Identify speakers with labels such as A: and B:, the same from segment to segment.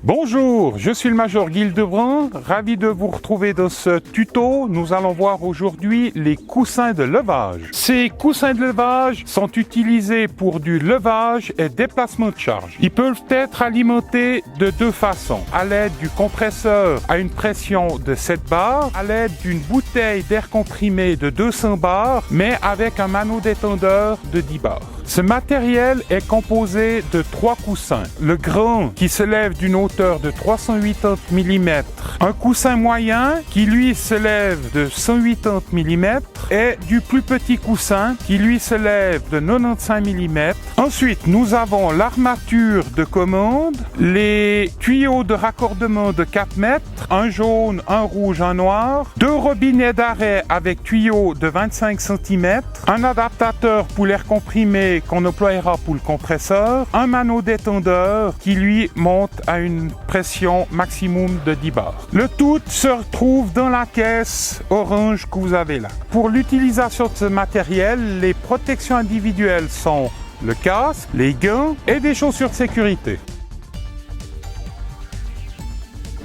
A: Bonjour, je suis le Major Guy Lebrun, ravi de vous retrouver dans ce tuto. Nous allons voir aujourd'hui les coussins de levage. Ces coussins de levage sont utilisés pour du levage et déplacement de charge. Ils peuvent être alimentés de deux façons, à l'aide du compresseur à une pression de 7 bars, à l'aide d'une bouteille d'air comprimé de 200 bars, mais avec un mano détendeur de 10 bars. Ce matériel est composé de 3 coussins. Le grand qui se lève d'une hauteur de 380 mm, un coussin moyen qui lui se lève de 180 mm et du plus petit coussin qui lui se lève de 95 mm. Ensuite, nous avons l'armature de commande, les tuyaux de raccordement de 4 mètres, un jaune, un rouge, un noir, 2 robinets d'arrêt avec tuyaux de 25 cm, un adaptateur pour l'air comprimé qu'on emploiera pour le compresseur, un mano détendeur qui lui monte à une pression maximum de 10 bars. Le tout se retrouve dans la caisse orange que vous avez là. Pour l'utilisation de ce matériel, les protections individuelles sont le casque, les gants et des chaussures de sécurité.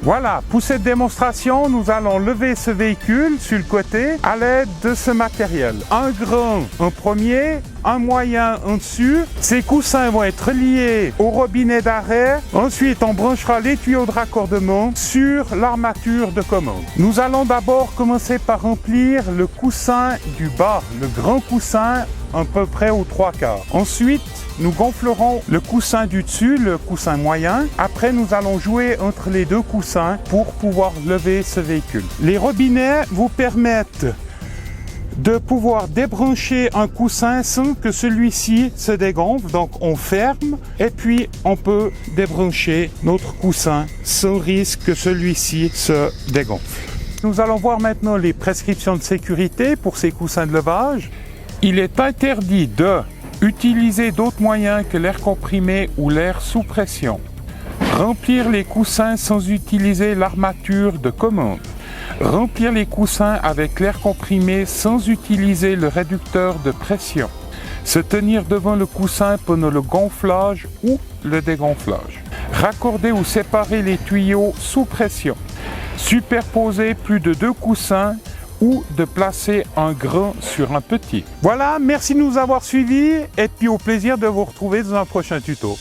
A: Voilà, pour cette démonstration, nous allons lever ce véhicule sur le côté à l'aide de ce matériel. Un grand en premier, un moyen en dessus. Ces coussins vont être liés au robinet d'arrêt. Ensuite, on branchera les tuyaux de raccordement sur l'armature de commande. Nous allons d'abord commencer par remplir le coussin du bas, le grand coussin à peu près aux 3/4. Ensuite, nous gonflerons le coussin du dessus, le coussin moyen. Après, nous allons jouer entre les deux coussins pour pouvoir lever ce véhicule. Les robinets vous permettent de pouvoir débrancher un coussin sans que celui-ci se dégonfle. Donc, on ferme et puis on peut débrancher notre coussin sans risque que celui-ci se dégonfle. Nous allons voir maintenant les prescriptions de sécurité pour ces coussins de levage. Il est interdit de utiliser d'autres moyens que l'air comprimé ou l'air sous pression. Remplir les coussins sans utiliser l'armature de commande. Remplir les coussins avec l'air comprimé sans utiliser le réducteur de pression. Se tenir devant le coussin pendant le gonflage ou le dégonflage. Raccorder ou séparer les tuyaux sous pression. Superposer plus de 2 coussins ou de placer un grand sur un petit. Voilà, merci de nous avoir suivis et puis au plaisir de vous retrouver dans un prochain tuto.